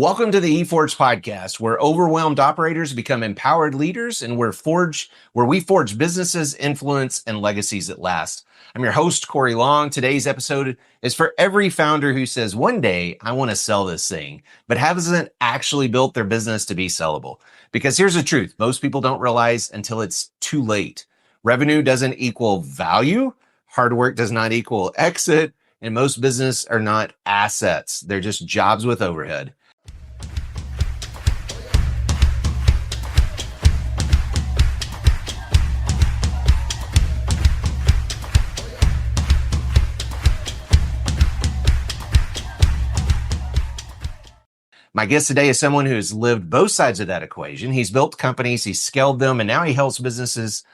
Welcome to the eForge podcast, where overwhelmed operators become empowered leaders and where we forge businesses, influence, and legacies that last. I'm your host, Corey Long. Today's episode is for every founder who says, one day I want to sell this thing, but hasn't actually built their business to be sellable. Because here's the truth. Most people don't realize until it's too late. Revenue doesn't equal value. Hard work does not equal exit. And most business are not assets. They're just jobs with overhead. My guest today is someone who has lived both sides of that equation. He's built companies, he's scaled them, and now he helps businesses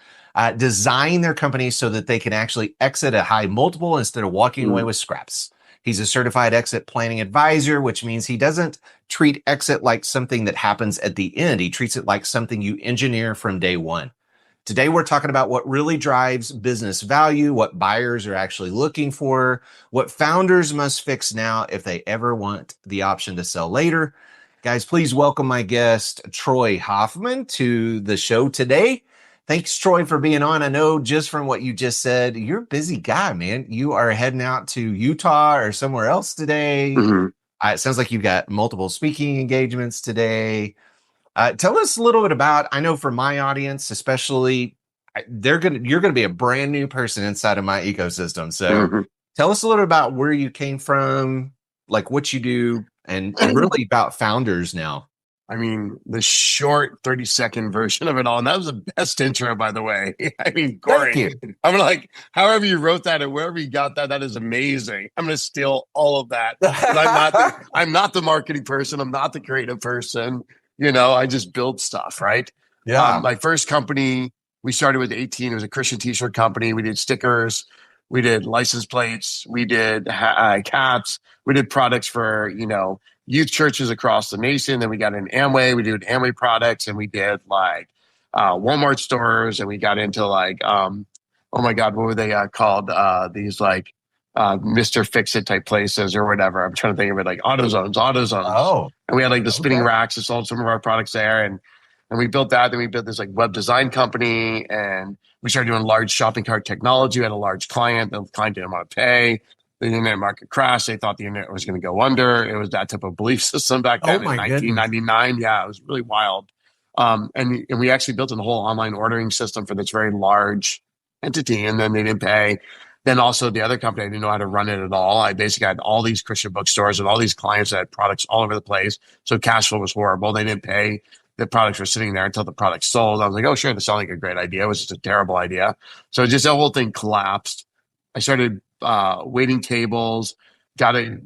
design their companies so that they can actually exit a high multiple instead of walking away with scraps. He's a certified exit planning advisor, which means he doesn't treat exit like something that happens at the end. He treats it like something you engineer from day one. Today, we're talking about what really drives business value, what buyers are actually looking for, what founders must fix now if they ever want the option to sell later. Guys, please welcome my guest, Troy Hoffman, to the show today. Thanks, Troy, for being on. I know just from what you just said, you're a busy guy, man. You are heading out to Utah or somewhere else today. It sounds like you've got multiple speaking engagements today. Tell us a little bit about, I know for my audience, especially, you're going to be a brand new person inside of my ecosystem. So tell us a little about where you came from, like what you do, and really about founders now. I mean, the short 30-second version of it all. And that was the best intro, by the way. I mean, Corey, I'm like, however you wrote that and wherever you got that, that is amazing. I'm going to steal all of that. I'm not the marketing person. I'm not the creative person. You know, I just build stuff, right? Yeah. My first company, we started with 18. It was a Christian t-shirt company. We did stickers. We did license plates. We did caps. We did products for, youth churches across the nation. Then we got in Amway. We did Amway products, and we did like Walmart stores, and we got into like, oh my God, what were they called? These like Mr. Fix-It type places or whatever. I'm trying to think of it, like AutoZones. Oh. And we had like the spinning racks that sold some of our products there. And we built that. Then we built this like web design company, and we started doing large shopping cart technology. We had a large client. The client didn't want to pay. The internet market crashed. They thought the internet was going to go under. It was that type of belief system back then in 1999. Goodness. Yeah, it was really wild. And we actually built a whole online ordering system for this very large entity, and then they didn't pay. Then also the other company, I didn't know how to run it at all. I basically had all these Christian bookstores and all these clients that had products all over the place. So cash flow was horrible. They didn't pay. The products were sitting there until the product sold. I was like, oh, sure, this sounds like a great idea. It was just a terrible idea. So just the whole thing collapsed. I started waiting tables, got an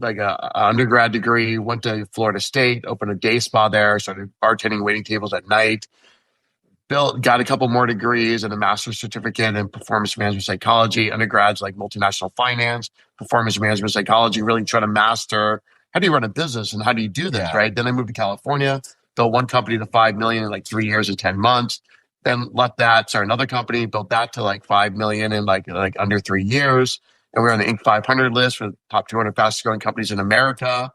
undergrad degree, went to Florida State, opened a day spa there, started bartending, waiting tables at night. Got a couple more degrees and a master's certificate in performance management psychology, undergrads like multinational finance, performance management psychology, really trying to master how do you run a business and how do you do this, right? Then I moved to California, built one company to 5 million in like 3 years and 10 months. Then left that, started another company, built that to like 5 million in like under 3 years. And we're on the Inc. 500 list for the top 200 fastest growing companies in America,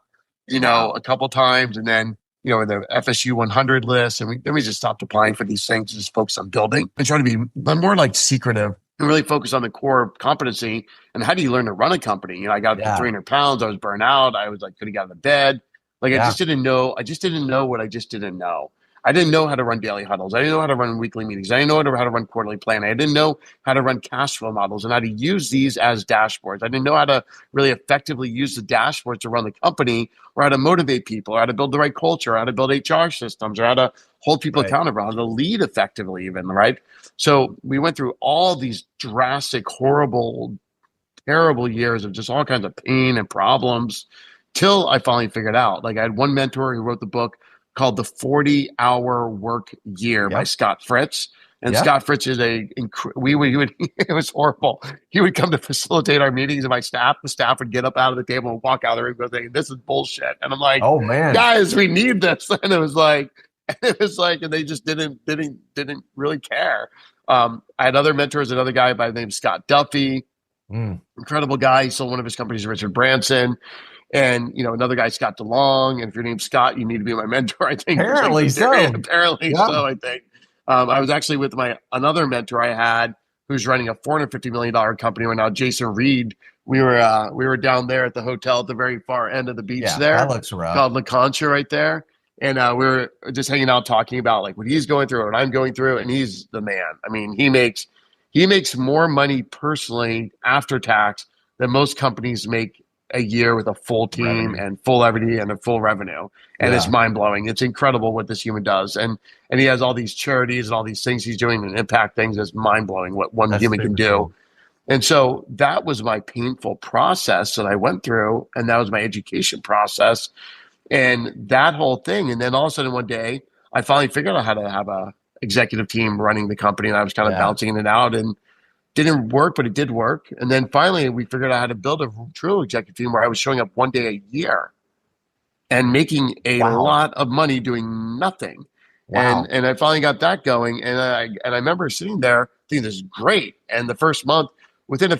a couple times. And then, the FSU 100 list. And we just stopped applying for these things, just focus on building. I try to be more like secretive and really focus on the core competency. And how do you learn to run a company? I got up to 300 pounds. I was burnt out. I was like, couldn't get out of bed. I just didn't know. I just didn't know what I just didn't know. I didn't know how to run daily huddles. I didn't know how to run weekly meetings. I didn't know how to run quarterly planning. I didn't know how to run cash flow models and how to use these as dashboards. I didn't know how to really effectively use the dashboards to run the company, or how to motivate people, or how to build the right culture, or how to build HR systems, or how to hold people accountable, how to lead effectively even, right? So we went through all these drastic, horrible, terrible years of just all kinds of pain and problems till I finally figured out. Like I had one mentor who wrote the book called The 40-Hour Work Year by Scott Fritz. And Scott Fritz is it was horrible. He would come to facilitate our meetings, and the staff would get up out of the table and walk out of the room and say, this is bullshit. And I'm like, oh man, guys, we need this. And it was like, and they just didn't really care. I had other mentors, another guy by the name of Scott Duffy, incredible guy. He sold one of his companies to Richard Branson. And another guy, Scott DeLong. And if your name's Scott, you need to be my mentor. I think there's like Apparently so. apparently Yeah. so. I think I was actually with my another mentor I had, who's running a $450 million company right now, Jason Reed. We were down there at the hotel at the very far end of the beach Yeah. That there, looks rough. called La Concha right there. And we were just hanging out talking about like what he's going through, what I'm going through, and he's the man. I mean, he makes more money personally after tax than most companies make a year with a full team Revenue. and full equity and a full revenue. And it's Yeah. mind blowing. It's incredible what this human does. And he has all these charities and all these things he's doing and impact things. It's mind blowing what one That's human can super do. cool. And so that was my painful process that I went through. And that was my education process and that whole thing. And then all of a sudden one day, I finally figured out how to have a executive team running the company. And I was kind of Yeah. bouncing in and out and didn't work, but it did work. And then finally we figured out how to build a true executive team where I was showing up one day a year and making a Wow. lot of money doing nothing. And Wow. and I finally got that going. And I remember sitting there thinking this is great. And the first month, within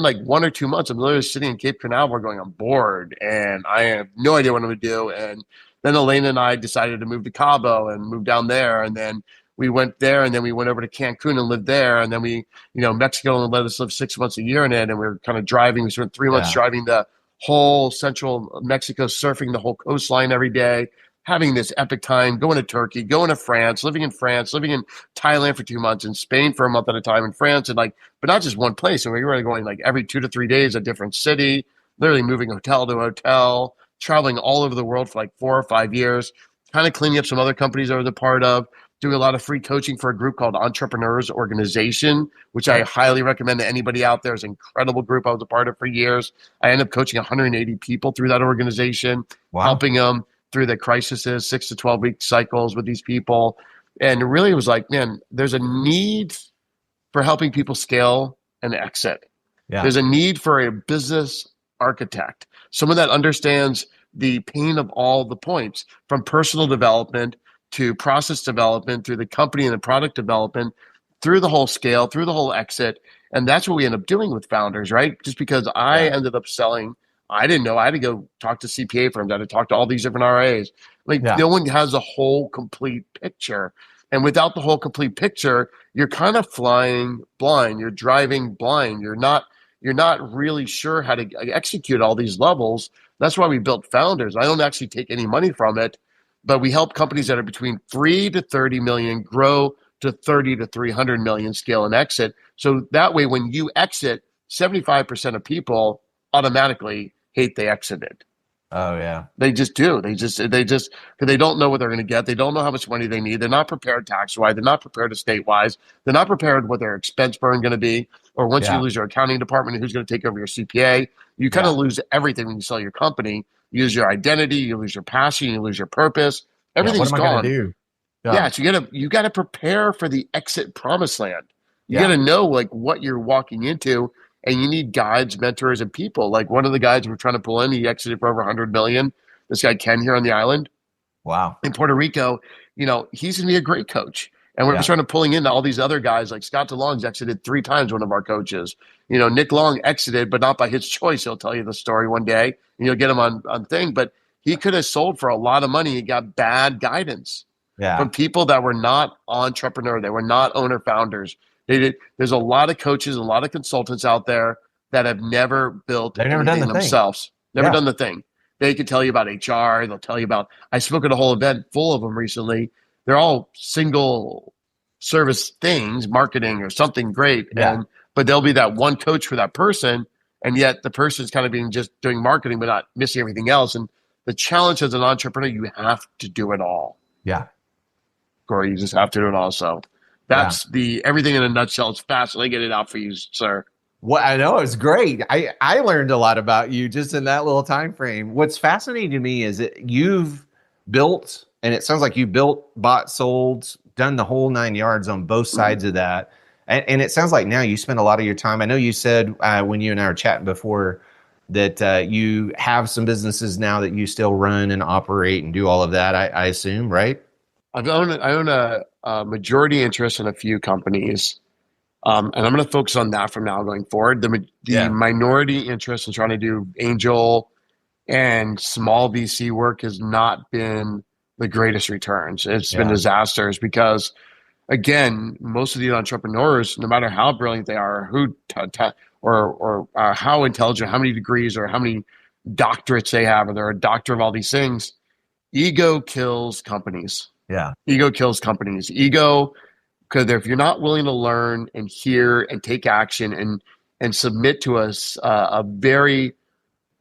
like 1 or 2 months, I'm literally sitting in Cape Canaveral going, I'm bored and I have no idea what I'm gonna do. And then Elena and I decided to move to Cabo and move down there. And then we went there and then we went over to Cancun and lived there. And then Mexico let us live 6 months a year in it. And we were kind of driving. We spent 3 months Yeah. driving the whole central Mexico, surfing the whole coastline every day, having this epic time, going to Turkey, going to France, living in Thailand for 2 months, in Spain for a month at a time, in France, and but not just one place. And we were going like every 2 to 3 days, a different city, literally moving hotel to hotel, traveling all over the world for like 4 or 5 years, kind of cleaning up some other companies I was a part of, doing a lot of free coaching for a group called Entrepreneurs Organization, which I Okay. highly recommend to anybody out there. It's an incredible group I was a part of for years. I ended up coaching 180 people through that organization, Wow. helping them through the crises, 6 to 12 week cycles with these people. And really it was like, man, there's a need for helping people scale and exit. Yeah. There's a need for a business architect, someone that understands the pain of all the points, from personal development to process development, through the company and the product development, through the whole scale, through the whole exit. And that's what we end up doing with founders, right? Just because I Yeah. ended up selling, I didn't know. I had to go talk to CPA firms. I had to talk to all these different RAs. Like Yeah. no one has a whole complete picture. And without the whole complete picture, you're kind of flying blind. You're driving blind. You're not really sure how to execute all these levels. That's why we built Founders. I don't actually take any money from it, but we help companies that are between 3 to 30 million grow to 30 to 300 million, scale and exit. So that way, when you exit, 75% of people automatically hate they exited. Oh yeah. They just do. Because they don't know what they're going to get. They don't know how much money they need. They're not prepared tax wise. They're not prepared estate wise. They're not prepared what their expense burn going to be. Or once you Yeah. lose your accounting department, who's going to take over your CPA? You kind Yeah. of lose everything when you sell your company. You lose your identity. You lose your passion. You lose your purpose. Yeah. What Everything's am I gonna gone. do? Yeah. Yeah, so you gotta prepare for the exit promised land. You Yeah. gotta know like what you're walking into, and you need guides, mentors, and people. Like one of the guys we're trying to pull in, he exited for over 100 million. This guy Ken here on the island Wow. in Puerto Rico, he's gonna be a great coach. And we're Yeah. trying to pulling in all these other guys like Scott DeLong's exited 3 times, one of our coaches. Nick Long exited, but not by his choice. He'll tell you the story one day, and you'll get him on thing. But he could have sold for a lot of money. He got bad guidance Yeah. from people that were not entrepreneur. They were not owner founders. There's a lot of coaches, a lot of consultants out there that have never built They've never done anything the thing. themselves, never Yeah. done the thing. They could tell you about HR. They'll tell you about, I spoke at a whole event full of them recently. They're all single service things, marketing or something great. Yeah. But there'll be that one coach for that person. And yet the person's kind of being just doing marketing, but not missing everything else. And the challenge as an entrepreneur, you have to do it all. Yeah. Corey, you just have to do it also. Yeah. That's the everything in a nutshell. It's fast. Let me get it out for you, sir. Well, I know it's great. I learned a lot about you just in that little time frame. What's fascinating to me is that you've built, and it sounds like you built, bought, sold, done the whole 9 yards on both sides of that. And it sounds like now you spend a lot of your time. I know you said when you and I were chatting before that you have some businesses now that you still run and operate and do all of that. I assume, right? I own a majority interest in a few companies. And I'm going to focus on that from now going forward. The Yeah. minority interest in trying to do angel And small VC work has not been the greatest returns. It's been Yeah. disasters because, again, most of the entrepreneurs, no matter how brilliant they are, or how intelligent, how many degrees or how many doctorates they have, or they're a doctor of all these things, ego kills companies. Yeah. Ego kills companies. Ego, because if you're not willing to learn and hear and take action and submit to us a very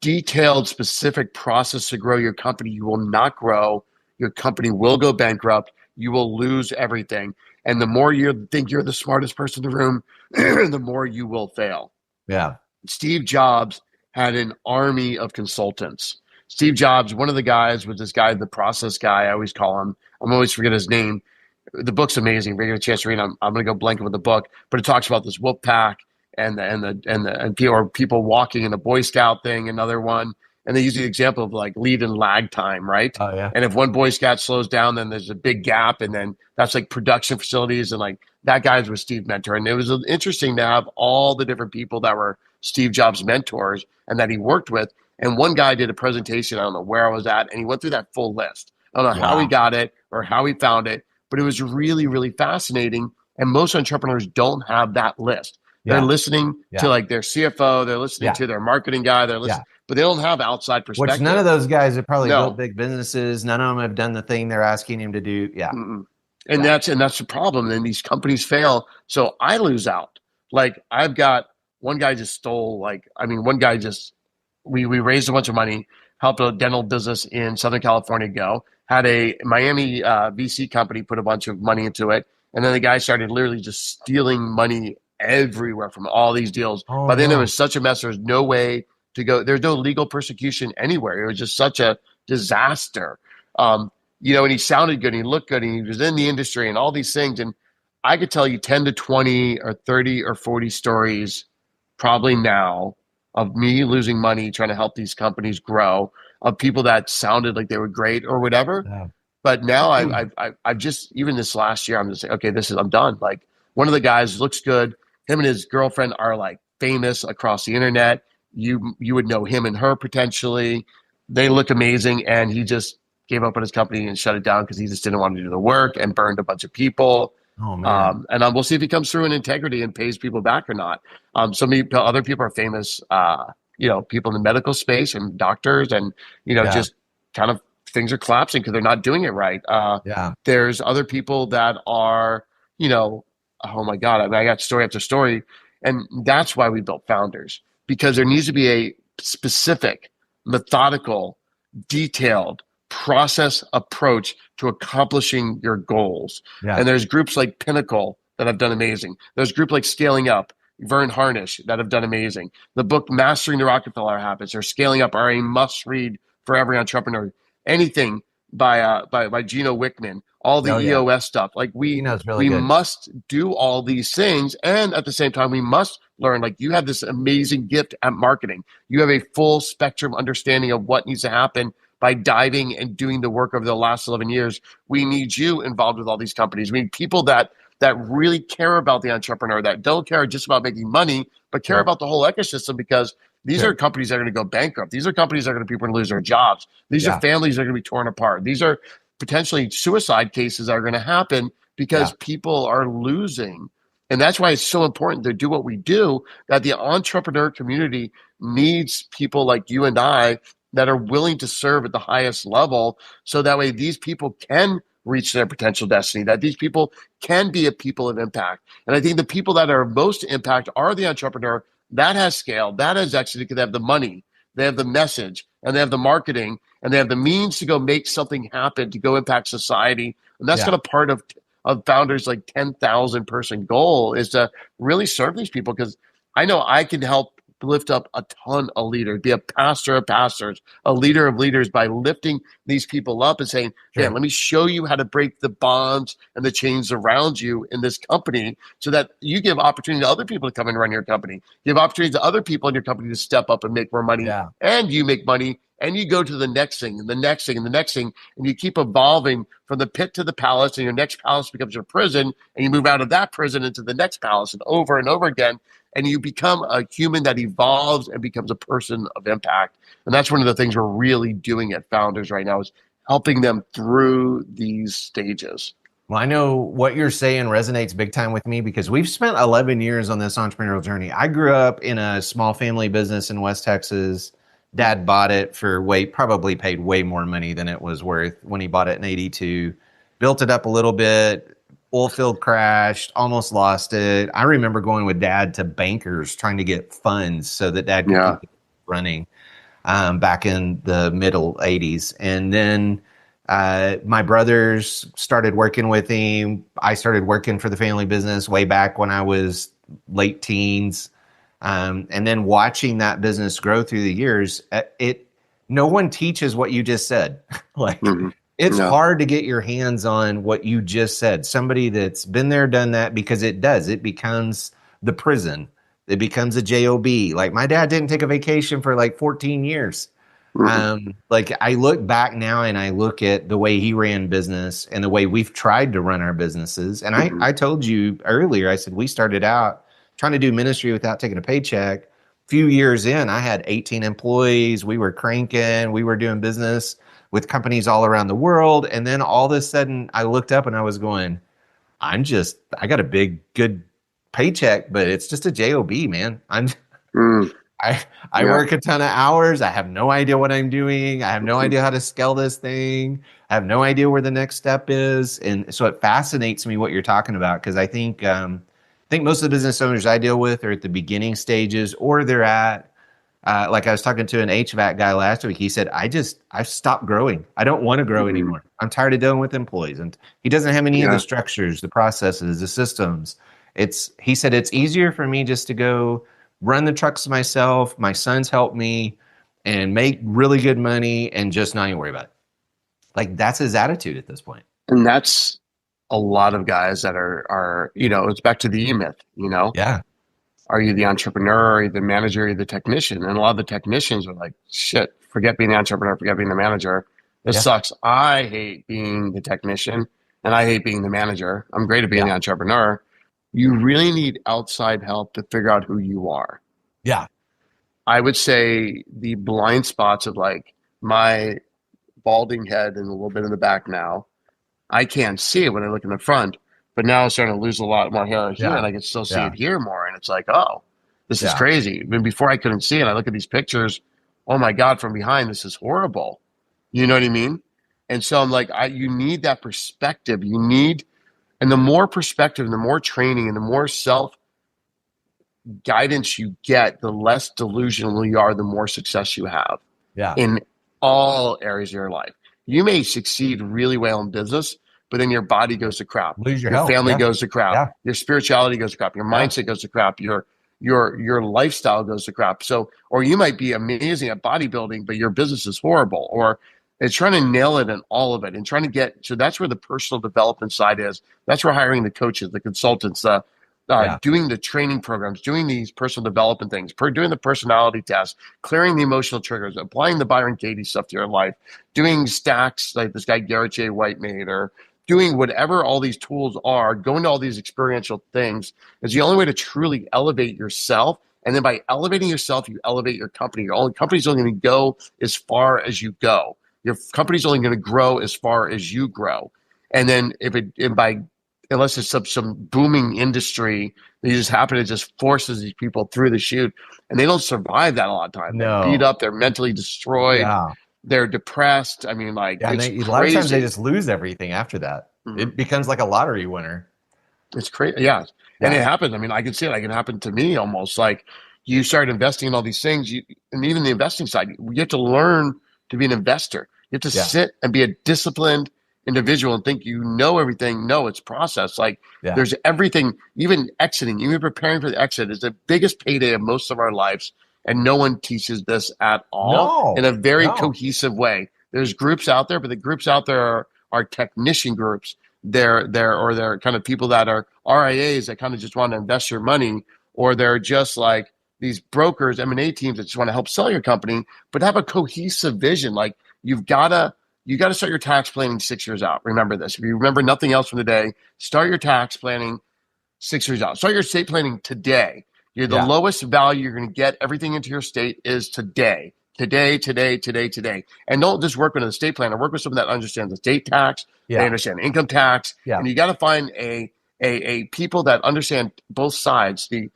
detailed, specific process to grow your company, you will not grow. Your company will go bankrupt. You will lose everything. And the more you think you're the smartest person in the room, the more you will fail. Yeah. Steve Jobs had an army of consultants. Steve Jobs, one of the guys was this guy, the process guy, I always call him. I'm always forget his name. The book's amazing. If you get a chance to read it, I'm going to go blank with the book, but it talks about this wolf pack and people walking in a Boy Scout thing, another one. And they use the example of like lead and lag time, right? Oh yeah. And if one Boy Scout slows down, then there's a big gap. And then that's like production facilities. And like that guy's was Steve mentor. And it was interesting to have all the different people that were Steve Jobs mentors and that he worked with. And one guy did a presentation. I don't know where I was at. And he went through that full list. I don't know how he Wow. got it or how he found it, but it was really, really fascinating. And most entrepreneurs don't have that list. They're Yeah. listening to Yeah. like their CFO, they're listening Yeah. to their marketing guy, they're listening, Yeah. but they don't have outside Which none of perspective. those guys have probably built No. big businesses. None of them have done the thing they're asking him to do. Yeah. Mm-mm. And Yeah. that's the problem. And these companies fail. So I lose out. Like I've got one guy just stole one guy just we raised a bunch of money, helped a dental business in Southern California go, had a Miami VC company put a bunch of money into it. And then the guy started literally just stealing money everywhere from all these deals. Oh By then, it no. was such a mess. There was no way to go. There's no legal persecution anywhere. It was just such a disaster. And he sounded good, and he looked good, and he was in the industry and all these things. And I could tell you 10 to 20 or 30 or 40 stories probably now of me losing money trying to help these companies grow, of people that sounded like they were great or whatever. Yeah. But now I've just, even this last year, I'm just like, okay, I'm done. Like one of the guys looks good. Him and his girlfriend are like famous across the internet. You would know him and her potentially. They look amazing, and he just gave up on his company and shut it down because he just didn't want to do the work and burned a bunch of people. Oh man. We'll see if he comes through in integrity and pays people back or not. Other people are famous, people in the medical space and doctors, and Yeah. just kind of things are collapsing because they're not doing it right. Yeah. There's other people that are, oh my God, I mean, I got story after story, and that's why we built Founders, because there needs to be a specific, methodical, detailed process approach to accomplishing your goals. Yeah. And there's groups like Pinnacle that have done amazing. There's groups like Scaling Up, Vern Harnish, that have done amazing. The book Mastering the Rockefeller Habits or Scaling Up are a must read for every entrepreneur. Anything by Gino Wickman, all the Oh, yeah. EOS stuff. Like He knows really we good. must do all these things, and at the same time, we must learn. Like you have this amazing gift at marketing. You have a full spectrum understanding of what needs to happen by diving and doing the work over the last 11 years. We need you involved with all these companies. We need people that really care about the entrepreneur, that don't care just about making money, but care Sure. about the whole ecosystem, because these Sure. are companies that are going to go bankrupt. These are companies that are going to people going to lose their jobs. These Yeah. are families that are going to be torn apart. These are potentially suicide cases that are going to happen because Yeah. people are losing. And that's why it's so important to do what we do, that the entrepreneur community needs people like you and I that are willing to serve at the highest level, so that way these people can reach their potential destiny, that these people can be a people of impact. And I think the people that are most impact are the entrepreneur that has scale, that has exited, because they have the money, they have the message, and they have the marketing, and they have the means to go make something happen, to go impact society. And that's Yeah. kind of part of Founders like 10,000 person goal, is to really serve these people, because I know I can help lift up a ton of leaders, be a pastor of pastors, a leader of leaders, by lifting these people up and saying, Sure. man, let me show you how to break the bonds and the chains around you in this company, so that you give opportunity to other people to come and run your company. Give opportunity to other people in your company to step up and make more money, Yeah. and you make money, and you go to the next thing and the next thing and the next thing, and you keep evolving from the pit to the palace, and your next palace becomes your prison, and you move out of that prison into the next palace, and over again. and you become a human that evolves and becomes a person of impact. And that's one of the things we're really doing at Founders right now is helping them through these stages. Well, I know what you're saying resonates big time with me because we've spent 11 years on this entrepreneurial journey. I grew up in a small family business in West Texas. Dad bought it for probably paid way more money than it was worth when he bought it in 82. Built it up a little bit. Oil field crashed, almost lost it. I remember going with dad to bankers trying to get funds so that dad could Yeah. keep it running back in the middle 80s. And then my brothers started working with him. I started working for the family business way back when I was late teens. And then watching that business grow through the years, no one teaches what you just said. Like Mm-hmm. it's Yeah. hard to get your hands on what you just said. Somebody that's been there, done that, because it does. It becomes the prison. It becomes a job. Like my dad didn't take a vacation for like 14 years. Mm-hmm. Like I look back now and I look at the way he ran business and the way we've tried to run our businesses. And Mm-hmm. I told you earlier, I said we started out trying to do ministry without taking a paycheck. Few years in, I had 18 employees. We were cranking. We were doing business with companies all around the world. And then all of a sudden I looked up and I was going, I got a big, good paycheck, but it's just a job, man. Mm. I I Yeah. work a ton of hours. I have no idea what I'm doing. I have no idea how to scale this thing. I have no idea where the next step is. And so it fascinates me what you're talking about because I think most of the business owners I deal with are at the beginning stages or they're at like I was talking to an HVAC guy last week. He said, I've stopped growing. I don't want to grow Mm-hmm. anymore. I'm tired of dealing with employees. And he doesn't have any of the Yeah. structures, the processes, the systems. He said, it's easier for me just to go run the trucks myself. My sons help me and make really good money and just not even worry about it. Like that's his attitude at this point. And that's a lot of guys that are, it's back to the E-myth. Yeah. Are you the entrepreneur? Are you the manager? Are you the technician? And a lot of the technicians are like, shit, forget being the entrepreneur, forget being the manager. This Yeah. sucks. I hate being the technician and I hate being the manager. I'm great at being the entrepreneur. You really need outside help to figure out who you are. Yeah. I would say the blind spots of like my balding head and a little bit in the back now, I can't see it when I look in the front, but now I'm starting to lose a lot more hair here Yeah. and I can still see Yeah. it here more. And it's like, oh, this is Yeah. crazy. I mean, before I couldn't see it. I look at these pictures. Oh my God, from behind, this is horrible. You know what I mean? And so I'm like, you need that perspective. And the more perspective and the more training and the more self guidance you get, the less delusional you are, the more success you have Yeah. in all areas of your life. You may succeed really well in business, but then your body goes to crap. Lose your Your health. family Yeah. goes to crap. Yeah. Your spirituality goes to crap. Your Yeah. mindset goes to crap. Your lifestyle goes to crap. So, or you might be amazing at bodybuilding, but your business is horrible. Or it's trying to nail it in all of it and trying to get. So that's where the personal development side is. That's where hiring the coaches, the consultants, Yeah. doing the training programs, doing these personal development things, doing the personality test, clearing the emotional triggers, applying the Byron Katie stuff to your life, doing stacks like this guy Garrett J. White made, or doing whatever all these tools are, going to all these experiential things is the only way to truly elevate yourself. And then by elevating yourself, you elevate your company. Your company's only going to go as far as you go. Your company's only going to grow as far as you grow. And then unless it's some booming industry that you just happen to just forces these people through the chute, and they don't survive that a lot of time. No. They're beat up, they're mentally destroyed, Yeah. they're depressed. I mean, like, Yeah, and it's a lot of times they crazy. just lose everything after that. Mhm. It becomes like a lottery winner. It's crazy. Yeah. And Yeah. it happens. I mean, I can see it. It can happen to me almost. Like, you start investing in all these things, and even the investing side, you have to learn to be an investor. You have to Yeah. sit and be a disciplined individual and think you know everything. No, it's process. Like, Yeah. there's everything, even exiting, even preparing for the exit is the biggest payday of most of our lives. And no one teaches this at all in a very cohesive way. There's groups out there, but the groups out there are technician groups. They're kind of people that are RIAs that kind of just want to invest your money, or they're just like these brokers, M&A teams that just want to help sell your company, but have a cohesive vision. Like, you got to start your tax planning 6 years out. Remember this. If you remember nothing else from today, start your tax planning 6 years out. Start your estate planning today. The Yeah. lowest value you're going to get everything into your state is today. Today, today, today, today. And don't just work with an estate planner. Work with someone that understands estate tax. They Yeah. understand income tax. Yeah. And you got to find a people that understand both sides, the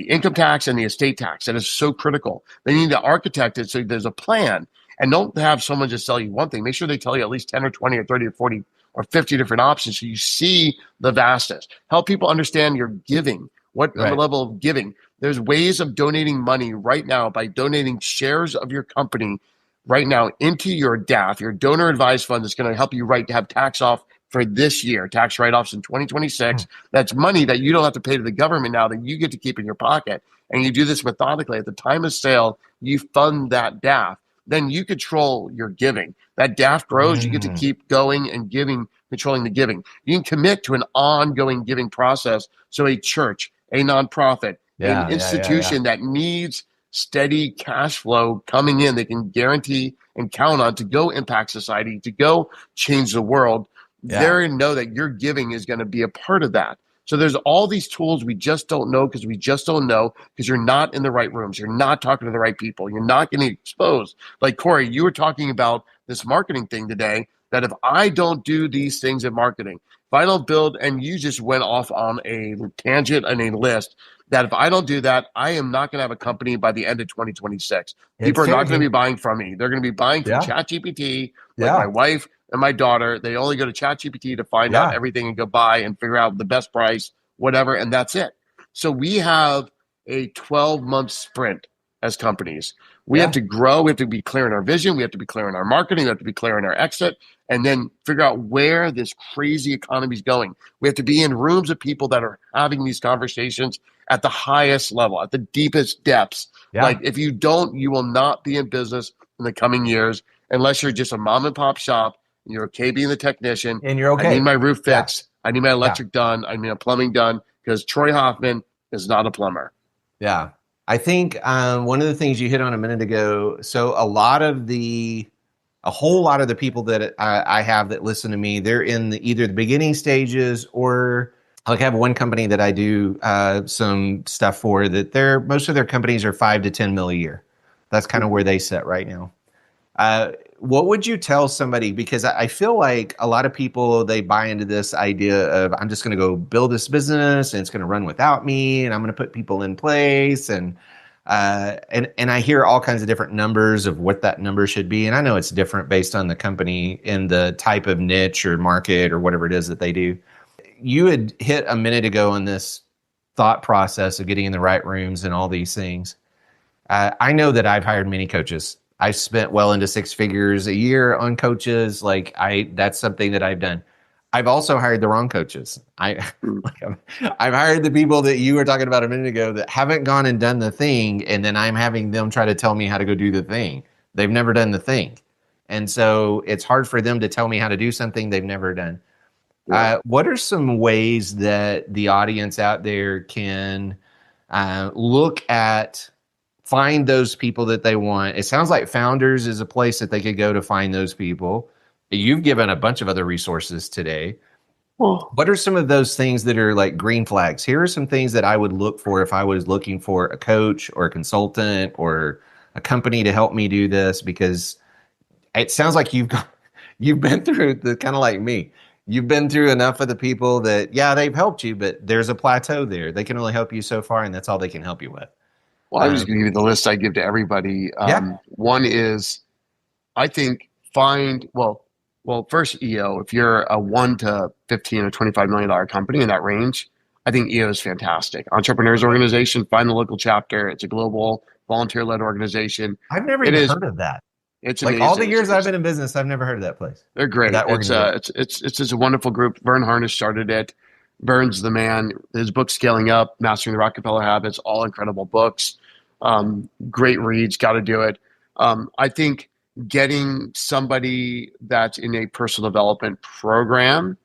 income tax and the estate tax. That is so critical. They need to architect it so there's a plan. And don't have someone just sell you one thing. Make sure they tell you at least 10 or 20 or 30 or 40 or 50 different options so you see the vastness. Help people understand your giving, what Right. level of giving. There's ways of donating money right now by donating shares of your company right now into your DAF, your donor advised fund that's going to help you have tax off for this year, tax write-offs in Hmm. 2026. That's money that you don't have to pay to the government now that you get to keep in your pocket. And you do this methodically. At the time of sale, you fund that DAF. Then you control your giving. That DAF grows, you get to Mm. keep going and giving, controlling the giving. You can commit to an ongoing giving process. So a church, a nonprofit, an Yeah. Yeah. Yeah. Yeah. institution that needs steady cash flow coming in, they can guarantee and count on to go impact society, to go change the world. Yeah. They know that your giving is going to be a part of that. So there's all these tools we just don't know because we just don't know because you're not in the right rooms. You're not talking to the right people. You're not getting exposed. Like Corey, you were talking about this marketing thing today, that if I don't do these things in marketing, if I don't build, and you just went off on a tangent and a list that if I don't do that, I am not going to have a company by the end of 2026. It's People are not going to be changing. buying from me. They're going to be buying from Yeah. ChatGPT, like my Yeah. wife and my daughter. They only go to ChatGPT to find out Yeah. everything and go buy and figure out the best price, whatever, and that's it. So we have a 12-month sprint as companies. We have Yeah. to grow. We have to be clear in our vision. We have to be clear in our marketing. We have to be clear in our exit, and then figure out where this crazy economy is going. We have to be in rooms of people that are having these conversations at the highest level, at the deepest depths. Like Yeah. if you don't, you will not be in business in the coming years unless you're just a mom and pop shop and you're okay being the technician. And you're I need okay. my roof Yeah. fixed. I need my Yeah. electric done. I need my plumbing done because Troy Hoffman is not a plumber. Yeah. I think one of the things you hit on a minute ago. So a whole lot of the people that I have that listen to me, they're in either the beginning stages or like I have one company that I do some stuff for that most of their companies are 5 to 10 mil a year. That's kind of where they sit right now. What would you tell somebody? Because I feel like a lot of people, they buy into this idea of I'm just going to go build this business and it's going to run without me and I'm going to put people in place. And I hear all kinds of different numbers of what that number should be. And I know it's different based on the company and the type of niche or market or whatever it is that they do. You had hit a minute ago on this thought process of getting in the right rooms and all these things. I know that I've hired many coaches. I've spent well into six figures a year on coaches. That's something that I've done. I've also hired the wrong coaches. I've hired the people that you were talking about a minute ago that haven't gone and done the thing, and then I'm having them try to tell me how to go do the thing. They've never done the thing, and so it's hard for them to tell me how to do something they've never done. Yeah. What are some ways that the audience out there can look at, find those people that they want? It sounds like Founders is a place that they could go to find those people. You've given a bunch of other resources today. Well, What are some of those things that are like green flags? Here are some things that I would look for if I was looking for a coach or a consultant or a company to help me do this, because it sounds like you've been through the kind of like me. You've been through enough of the people that, yeah, they've helped you, but there's a plateau there. They can only help you so far, and that's all they can help you with. well, I'm just going to give you the list I give to everybody. Yeah. One is, I think, first EO. If you're a 1 to 15 or $25 million company in that range, I think EO is fantastic. Entrepreneurs Okay. organization, find the local chapter. It's a global volunteer-led organization. I've never It even is. heard of that. It's Like all the amazing. years I've been in business, I've never heard of that place They're or great. that organization. It's just a wonderful group. Vern Harnish started it. Vern's the man. His book Scaling Up, Mastering the Rockefeller Habits, all incredible books. Great reads. Got to do it. I think getting somebody that's in a personal development program,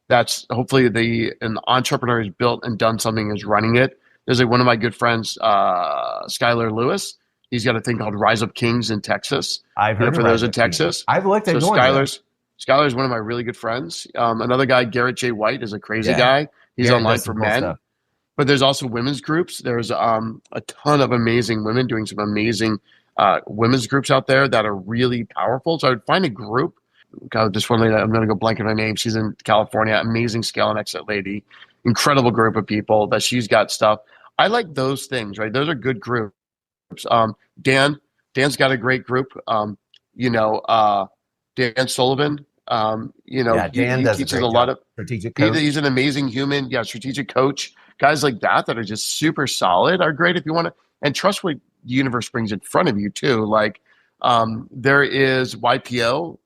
that's hopefully an entrepreneur has built and done something, is running it. There's one of my good friends, Skylar Lewis. He's got a thing called Rise Up Kings in Texas. I've heard For of those Rise in Up King. Texas. I've looked at So going there. Skylar's one of my really good friends. Another guy, Garrett J. White, is a crazy Yeah. guy. He's Garrett online does for some cool men. stuff. but there's also women's groups. There's a ton of amazing women doing some amazing women's groups out there that are really powerful. So I would find a group. God, this one lady, I'm going to go blank on her name. She's in California, amazing scale and exit lady, incredible group of people that she's got stuff. I like those things, right? Those are good groups. Um, Dan, Dan's got a great group. You know, Dan Sullivan. Yeah, Dan He does a teaches a great lot job. of. Strategic coach. He's an amazing human. Yeah, strategic coach. Guys like that are just super solid are great if you want to and trust what the universe brings in front of you too. Like there is YPO.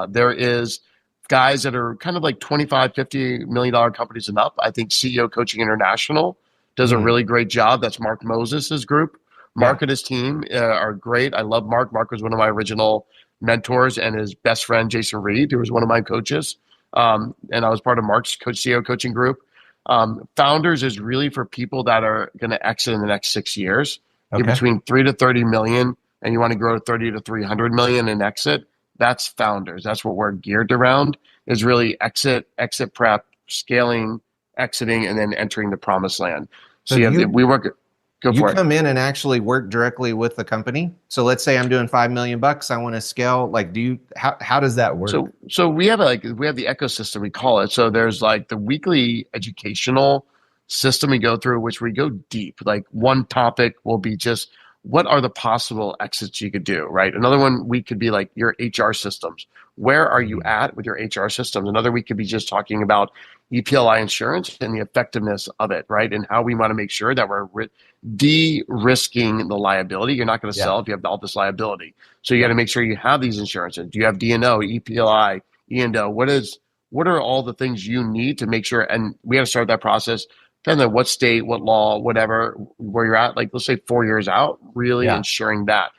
There is guys that are kind of like 25, $50 million companies and up. I think CEO Coaching International does a Mm, really great job. That's Mark Moses' group. yeah. Mark and his team are great. I love Mark. Mark was one of my original mentors, and his best friend Jason Reed, who was one of my coaches, and I was part of Mark's coach CEO coaching group. Founders is really for people that are going to exit in the next 6 years. You're Okay. between 3 to 30 million, and you want to grow to 30 to 300 million and exit. That's founders. That's what we're geared around. Is really exit prep, scaling, exiting, and then entering the promised land. So So yeah, we work. Go you for it. come in and actually work directly with the company. So let's say I'm doing 5 million bucks. I want to scale. Like, how does that work? So we have we have the ecosystem we call it. So there's like the weekly educational system we go through, which we go deep. Like one topic will be just what are the possible exits you could do, right? Another one week could be like your HR systems. Where are you Mhm. at with your HR systems? Another week could be just talking about EPLI insurance and the effectiveness of it, right? And how we want to make sure that we're de-risking the liability. You're not going to Yeah. sell if you have all this liability. So you got Yeah. to make sure you have these insurances. Do you have D&O, EPLI, E&O? What are all the things you need to make sure? And we got to start that process. Depending on what state, what law, whatever, where you're at. Like let's say 4 years out, really Yeah. ensuring that.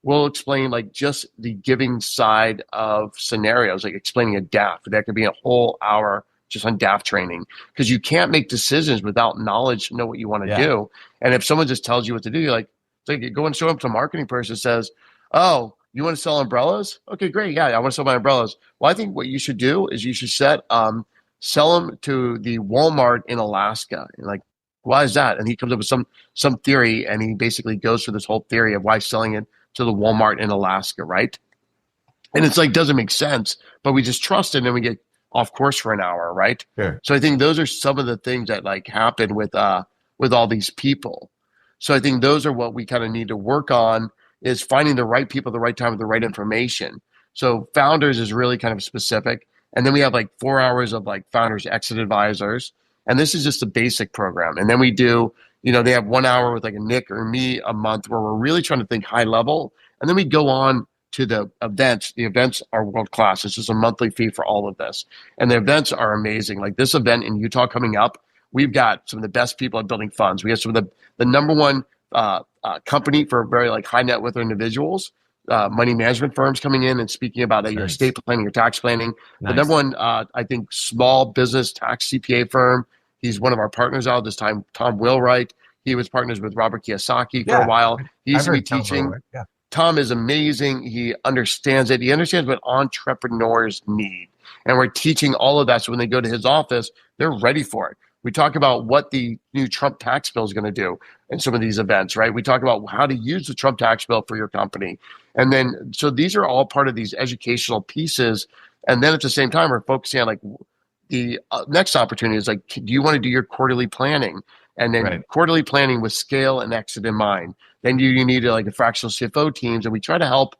We'll explain like just the giving side of scenarios, like explaining a DAF. That could be a whole hour just on DAF training because you can't make decisions without knowledge, know what you want to Yeah. do. And if someone just tells you what to do, you're like, it's like you go and show up to a marketing person says, "Oh, you want to sell umbrellas? Okay, great. Yeah, I want to sell my umbrellas." Well, I think what you should do is you should sell them to the Walmart in Alaska. And like, why is that? And he comes up with some theory, and he basically goes through this whole theory of why selling it to the Walmart in Alaska, right? And it's like doesn't make sense, but we just trust it, and then we get off course for an hour, right? Sure. So I think those are some of the things that like happen with all these people. So I think those are what we kind of need to work on is finding the right people at the right time with the right information. So founders is really kind of specific. And then we have like 4 hours of like founders exit advisors. And this is just a basic program. And then we do, they have 1 hour with like a Nick or me a month where we're really trying to think high level. And then we go on to the events. The events are world class. It's just a monthly fee for all of this. And the events are amazing. Like this event in Utah coming up, we've got some of the best people at building funds. We have some of the number one company for very like high net worth individuals, money management firms coming in and speaking about your Nice. estate planning, your tax planning. The number Nice. one, I think, small business tax CPA firm. He's one of our partners out this time, Tom Wheelwright. He was partners with Robert Kiyosaki for a Yeah. while. He I've used to be heard Tom teaching. Roy. Yeah. Tom is amazing. He understands it. He understands what entrepreneurs need. And we're teaching all of that. So when they go to his office, they're ready for it. We talk about what the new Trump tax bill is going to do in some of these events, right? We talk about how to use the Trump tax bill for your company. And then, so these are all part of these educational pieces. And then at the same time, we're focusing on like the next opportunity is like, do you want to do your quarterly planning? And then Right. quarterly planning with scale and exit in mind. Then you need like a fractional CFO teams, and we try to help,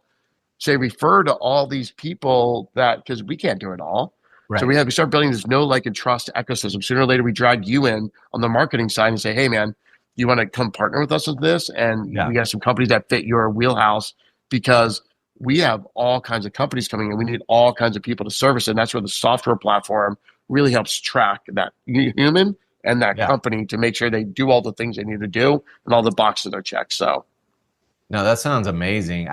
say, refer to all these people that because we can't do it all. So Right. we start building this know, like, and trust ecosystem. Sooner or later, we drag you in on the marketing side and say, "Hey, man, you want to come partner with us with this?" And Yeah. we got some companies that fit your wheelhouse because we have all kinds of companies coming in. We need all kinds of people to service it. And that's where the software platform really helps track that human and that Yeah. company to make sure they do all the things they need to do and all the boxes are checked. So No, that sounds amazing.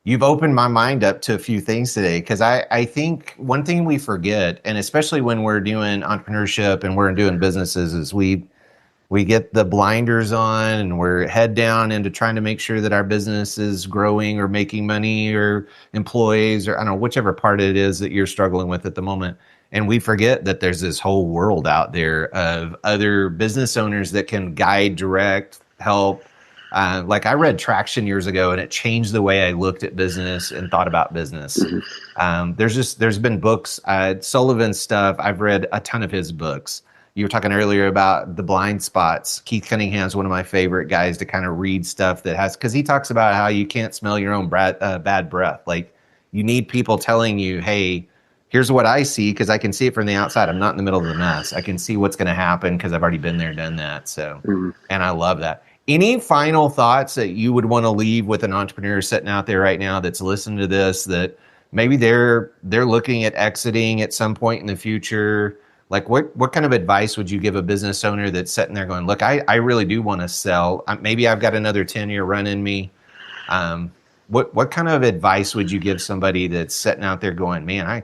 You've opened my mind up to a few things today because I think one thing we forget, and especially when we're doing entrepreneurship and we're doing businesses, is we get the blinders on and we're head down into trying to make sure that our business is growing or making money or employees, or I don't know, whichever part it is that you're struggling with at the moment. And we forget that there's this whole world out there of other business owners that can guide, direct, help. Like I read Traction years ago and it changed the way I looked at business and thought about business. Mhm. There's been books, Sullivan's stuff. I've read a ton of his books. You were talking earlier about the blind spots. Keith Cunningham's one of my favorite guys to kind of read stuff that has, because he talks about how you can't smell your own bad breath. Like you need people telling you, hey, here's what I see because I can see it from the outside. I'm not in the middle of the mess. I can see what's going to happen because I've already been there, done that. So, Mhm. and I love that. Any final thoughts that you would want to leave with an entrepreneur sitting out there right now that's listening to this, that maybe they're looking at exiting at some point in the future? Like what kind of advice would you give a business owner that's sitting there going, look, I really do want to sell. Maybe I've got another 10-year run in me. Um, what kind of advice would you give somebody that's sitting out there going, man,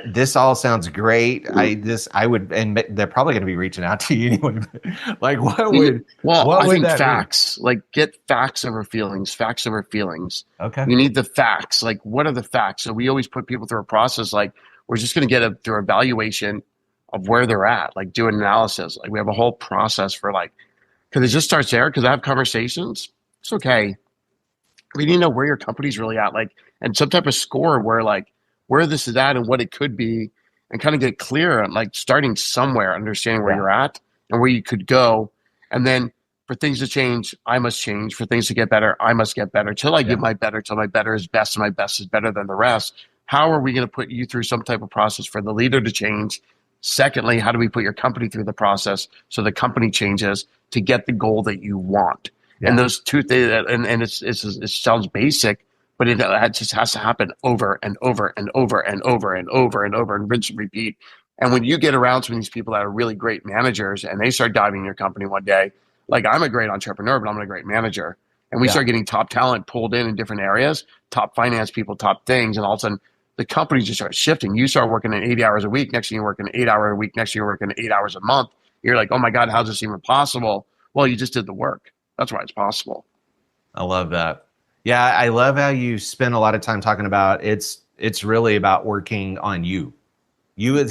this all sounds great. Mhm. I would, and they're probably going to be reaching out to you anyway. Like, Well, what I would think that be? facts, like get facts over feelings, facts over feelings. Okay. You need the facts. Like, what are the facts? So we always put people through a process. Like, we're just going to get through evaluation of where they're at, like do an analysis. Like, we have a whole process for like, because it just starts there. Because I have conversations. It's okay. We need to know where your company's really at, like, and some type of score where like where this is at and what it could be, and kind of get clear on like starting somewhere, understanding where Yeah. you're at and where you could go, and then for things to change, I must change. For things to get better, I must get better. Till I get Yeah. my better, till my better is best, and my best is better than the rest. How are we going to put you through some type of process for the leader to change? Secondly, how do we put your company through the process so the company changes to get the goal that you want? And Yeah. those two things, and it sounds basic, but it just has to happen over and over and over and over and over and over and rinse and repeat. And when you get around some of these people that are really great managers and they start diving in your company one day, like I'm a great entrepreneur, but I'm not a great manager. And we Yeah. start getting top talent pulled in different areas, top finance people, top things. And all of a sudden the company just starts shifting. You start working in 80 hours a week. Next thing you're working 8 hour a week. Next thing you're working 8 hours a month. You're like, oh my God, how's this even possible? Well, you just did the work. That's why it's possible. I love that. Yeah, I love how you spend a lot of time talking about it's really about working on you. You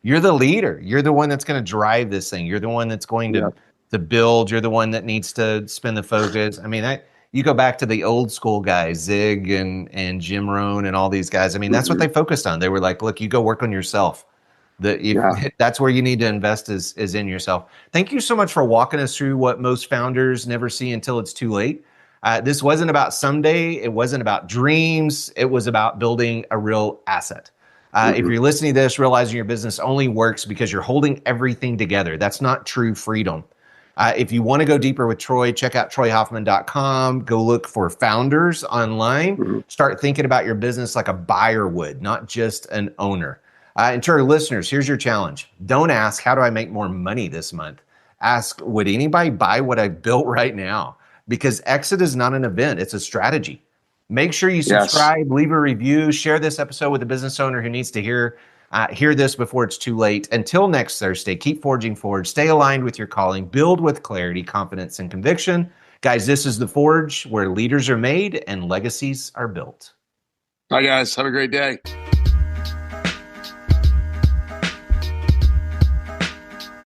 you're the leader. You're the one that's going to drive this thing. You're the one that's going Yeah. to build. You're the one that needs to spend the focus. I mean, you go back to the old school guys, Zig and Jim Rohn and all these guys. I mean, that's what Mm-hmm. they focused on. They were like, look, you go work on yourself. The if Yeah. that's where you need to invest is in yourself. Thank you so much for walking us through what most founders never see until it's too late. This wasn't about someday. It wasn't about dreams. It was about building a real asset. If Mm-hmm. you're listening to this, realizing your business only works because you're holding everything together. That's not true freedom. If you want to go deeper with Troy, check out troyhoffman.com. Go look for founders online. Mm-hmm. Start thinking about your business like a buyer would, not just an owner. And to our listeners, here's your challenge. Don't ask, how do I make more money this month? Ask, would anybody buy what I built right now? Because exit is not an event, it's a strategy. Make sure you Yes. subscribe, leave a review, share this episode with a business owner who needs to hear this before it's too late. Until next Thursday, keep forging forward, stay aligned with your calling, build with clarity, confidence, and conviction. Guys, this is The Forge, where leaders are made and legacies are built. Bye, guys. Have a great day.